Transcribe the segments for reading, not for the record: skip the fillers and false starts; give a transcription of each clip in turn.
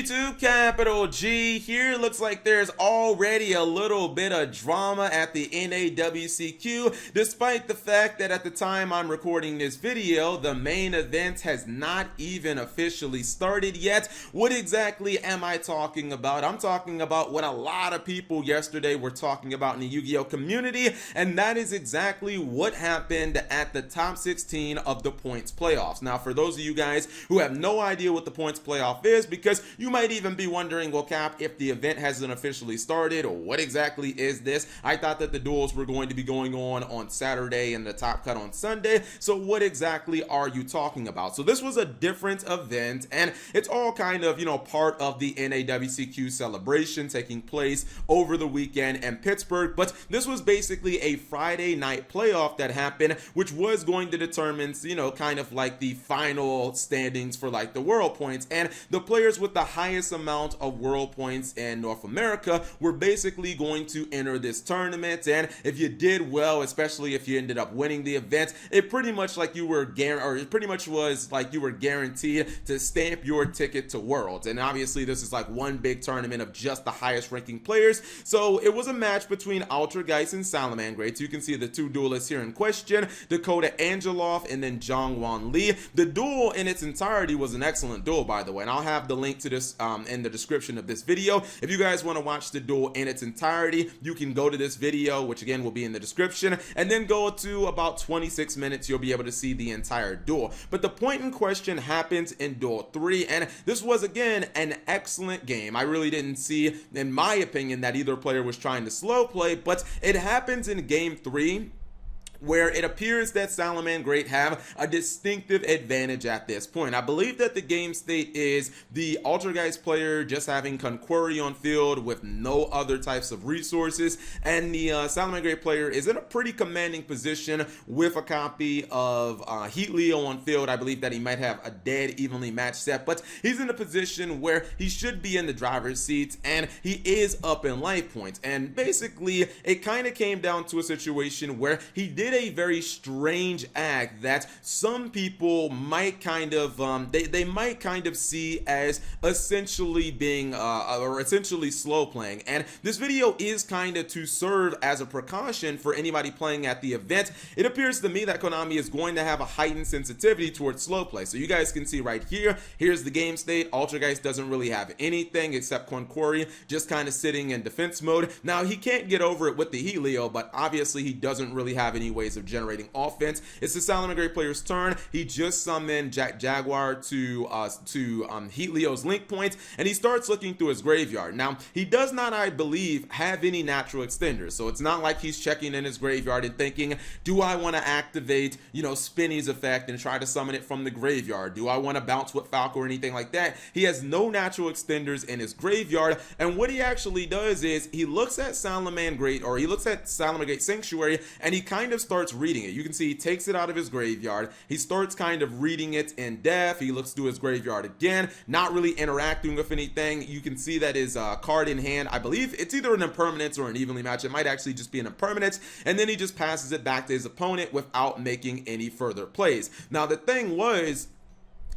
YouTube, capital G here. Looks like there's already a little bit of drama at the NAWCQ, despite the fact that at the time I'm recording this video, the main event has not even officially started yet. What exactly am I talking about? I'm talking about what a lot of people yesterday were talking about in the Yu-Gi-Oh community, and that is exactly what happened at the top 16 of the points playoffs. Now, for those of you guys who have no idea what the points playoff is, because you might even be wondering, well, Cap, if the event hasn't officially started, or what exactly is this? I thought that the duels were going to be going on Saturday and the top cut on Sunday. So what exactly are you talking about? So this was a different event, and it's all kind of, part of the NAWCQ celebration taking place over the weekend in Pittsburgh. But this was basically a Friday night playoff that happened, which was going to determine, kind of like the final standings for like the world points. And the players with the highest amount of world points in North America were basically going to enter this tournament. And if you did well, especially if you ended up winning the event, it pretty much was like you were guaranteed to stamp your ticket to Worlds. And obviously this is like one big tournament of just the highest ranking players. So it was a match between Altergeist and Salamangreat. So you can see the two duelists here in question, Dq'D Angelov and then Jongwon Lee. The duel in its entirety was an excellent duel, by the way, and I'll have the link to this in the description of this video. If you guys want to watch the duel in its entirety, you can go to this video, which again will be in the description, and then go to about 26 minutes. You'll be able to see the entire duel. But the point in question happens in duel 3, and this was again an excellent game. I really didn't see, in my opinion, that either player was trying to slow play, but it happens in game 3, where it appears that Salamangreat have a distinctive advantage at this point. I believe that the game state is the Altergeist player just having Conquerry on field with no other types of resources, and the Salamangreat player is in a pretty commanding position with a copy of Heat Leo on field. I believe that he might have a dead evenly matched set, but he's in a position where he should be in the driver's seat, and he is up in life points. And basically it kind of came down to a situation where he did a very strange act that some people might kind of they might kind of see as essentially being or essentially slow playing. And this video is kind of to serve as a precaution for anybody playing at the event. It appears to me that Konami is going to have a heightened sensitivity towards slow play. So you guys can see right here, here's the game state. Altergeist doesn't really have anything except Conquerry, just kind of sitting in defense mode. Now he can't get over it with the Heat Leo, but obviously he doesn't really have any ways of generating offense. It's the Salamangreat player's turn. He just summoned Jaguar to Heat Leo's link point, and he starts looking through his graveyard. Now he does not, I believe, have any natural extenders, so it's not like he's checking in his graveyard and thinking, do I want to activate Spinny's effect and try to summon it from the graveyard? Do I want to bounce with Falco or anything like that? He has no natural extenders in his graveyard, and what he actually does is he looks at Salamangreat, or he looks at Salamangreat Sanctuary, and he kind of starts reading it. You can see he takes it out of his graveyard. He starts kind of reading it in depth. He looks through his graveyard again, not really interacting with anything. You can see that his card in hand, I believe it's either an impermanence or an evenly match. It might actually just be an impermanence, and then he just passes it back to his opponent without making any further plays. Now the thing was,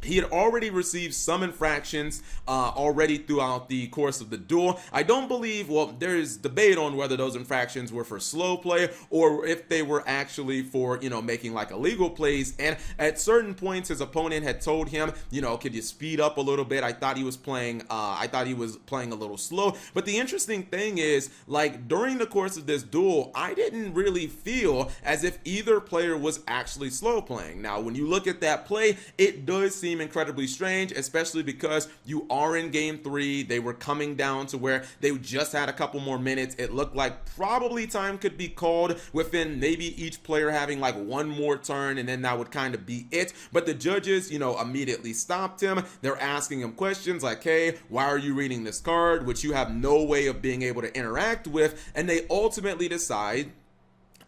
he had already received some infractions already throughout the course of the duel. I don't believe, well, there's debate on whether those infractions were for slow play or if they were actually for, making like illegal plays. And at certain points, his opponent had told him, could you speed up a little bit? I thought he was playing a little slow. But the interesting thing is, like, during the course of this duel, I didn't really feel as if either player was actually slow playing. Now, when you look at that play, it does seem incredibly strange, especially because you are in game 3. They were coming down to where they just had a couple more minutes. It looked like probably time could be called within maybe each player having like one more turn, and then that would kind of be it. But the judges, immediately stopped him. They're asking him questions like, hey, why are you reading this card, which you have no way of being able to interact with? And they ultimately decide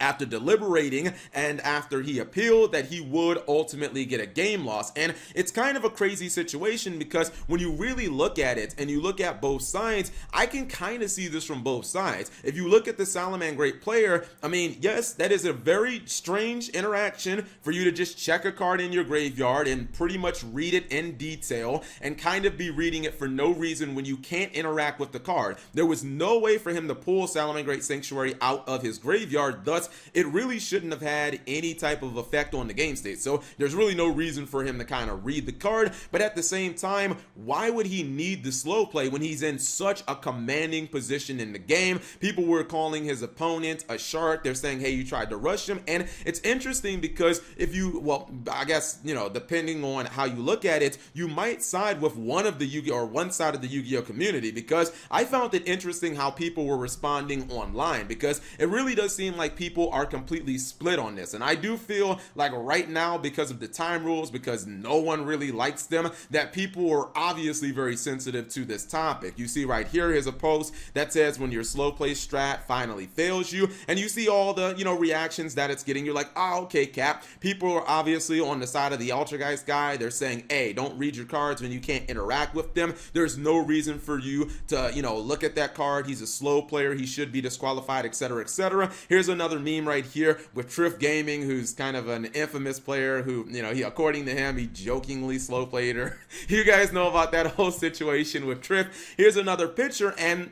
after deliberating and after he appealed, that he would ultimately get a game loss. And it's kind of a crazy situation, because when you really look at it and you look at both sides, I can kind of see this from both sides. If you look at the Salamangreat player, I mean, yes, that is a very strange interaction for you to just check a card in your graveyard and pretty much read it in detail and kind of be reading it for no reason when you can't interact with the card. There was no way for him to pull Salamangreat Sanctuary out of his graveyard, thus it really shouldn't have had any type of effect on the game state. So there's really no reason for him to kind of read the card. But at the same time, why would he need the slow play when he's in such a commanding position in the game? People were calling his opponent a shark. They're saying, hey, you tried to rush him. And it's interesting because if you, well, I guess, you know, depending on how you look at it, you might side with one of the Yu-Gi-Oh, or one side of the Yu-Gi-Oh community, because I found it interesting how people were responding online, because it really does seem like people are completely split on this. And I do feel like right now, because of the time rules, because no one really likes them, that people are obviously very sensitive to this topic. You see right here, here's a post that says when your slow play strat finally fails you, and you see all the, you know, reactions that it's getting. You're like, oh, okay, Cap. People are obviously on the side of the Altergeist guy. They're saying, hey, don't read your cards when you can't interact with them. There's no reason for you to, you know, look at that card. He's a slow player. He should be disqualified, etc., etc. Here's another meme right here with Triff Gaming, who's kind of an infamous player who, you know, he, according to him, he jokingly slow played her. You guys know about that whole situation with Triff. Here's another picture, and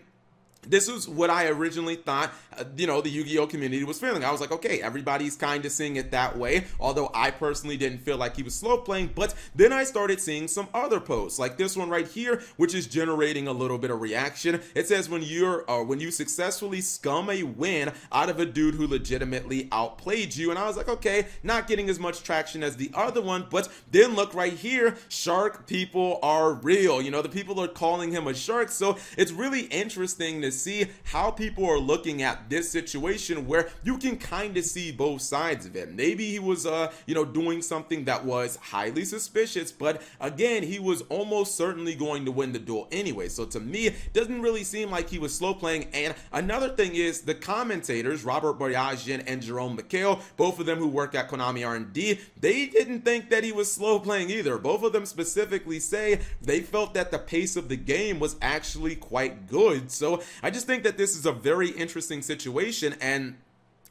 this is what I originally thought, you know, the Yu-Gi-Oh community was feeling. I was like, okay, everybody's kind of seeing it that way, although I personally didn't feel like he was slow playing. But then I started seeing some other posts, like this one right here, which is generating a little bit of reaction. It says when you successfully scum a win out of a dude who legitimately outplayed you. And I was like, okay, not getting as much traction as the other one. But then look right here, shark people are real. You know, the people are calling him a shark. So it's really interesting to see how people are looking at this situation, where you can kind of see both sides of it. Maybe he was you know, doing something that was highly suspicious, but again, he was almost certainly going to win the duel anyway. So to me, it doesn't really seem like he was slow playing. And another thing is, the commentators, Robert Boyajian and Jerome McHale, both of them who work at Konami R&D, they didn't think that he was slow playing either. Both of them specifically say they felt that the pace of the game was actually quite good. So I just think that this is a very interesting situation, and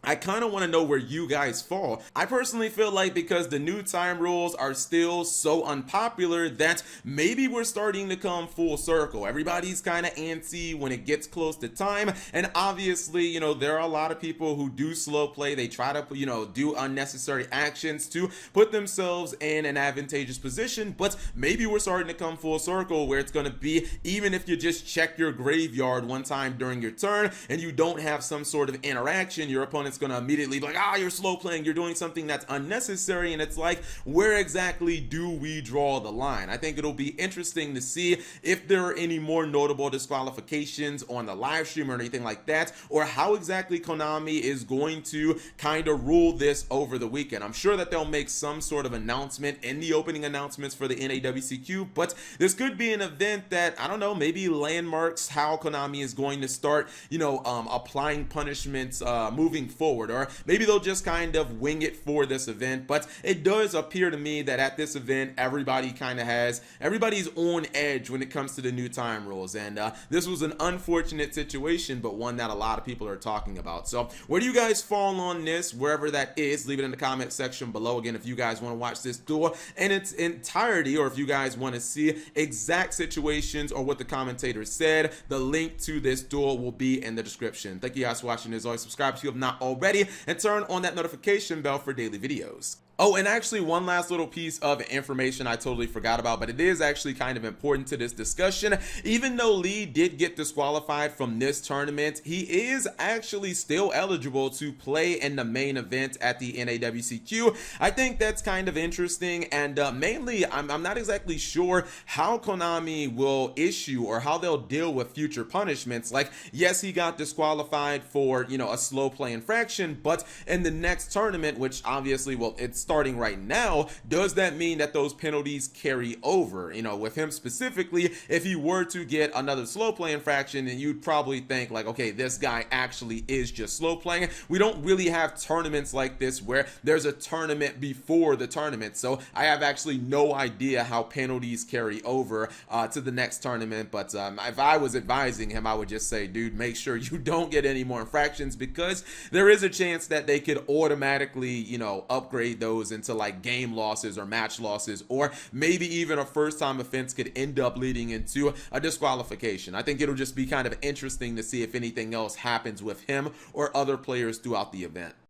I kind of want to know where you guys fall. I personally feel like because the new time rules are still so unpopular that maybe we're starting to come full circle. Everybody's kind of antsy when it gets close to time, and obviously, you know, there are a lot of people who do slow play. They try to, you know, do unnecessary actions to put themselves in an advantageous position, but maybe we're starting to come full circle where it's going to be, even if you just check your graveyard one time during your turn and you don't have some sort of interaction, your opponent's going to immediately be like, ah, you're slow playing, you're doing something that's unnecessary. And it's like, where exactly do we draw the line? I think it'll be interesting to see if there are any more notable disqualifications on the live stream or anything like that, or how exactly Konami is going to kind of rule this over the weekend. I'm sure that they'll make some sort of announcement in the opening announcements for the NAWCQ, but this could be an event that, I don't know, maybe landmarks how Konami is going to start, you know, applying punishments moving forward, or maybe they'll just kind of wing it for this event. But it does appear to me that at this event, everybody's on edge when it comes to the new time rules, and this was an unfortunate situation, but one that a lot of people are talking about. So where do you guys fall on this? Wherever that is, leave it in the comment section below. Again, if you guys want to watch this duel in its entirety, or if you guys want to see exact situations or what the commentators said, the link to this duel will be in the description. Thank you guys for watching. As always, subscribe if you have not already, and turn on that notification bell for daily videos. Oh, and actually one last little piece of information I totally forgot about, but it is actually kind of important to this discussion. Even though Lee did get disqualified from this tournament, he is actually still eligible to play in the main event at the NAWCQ. I think that's kind of interesting, and mainly I'm not exactly sure how Konami will issue or how they'll deal with future punishments. Like, yes, he got disqualified for, you know, a slow play infraction, but in the next tournament, which obviously, well, it starts starting right now, does that mean that those penalties carry over? You know, with him specifically, if he were to get another slow play infraction, then you'd probably think like, okay, this guy actually is just slow playing. We don't really have tournaments like this where there's a tournament before the tournament, so I have actually no idea how penalties carry over to the next tournament. But if I was advising him, I would just say, dude, make sure you don't get any more infractions, because there is a chance that they could automatically, you know, upgrade those into like game losses or match losses, or maybe even a first time offense could end up leading into a disqualification. I think it'll just be kind of interesting to see if anything else happens with him or other players throughout the event.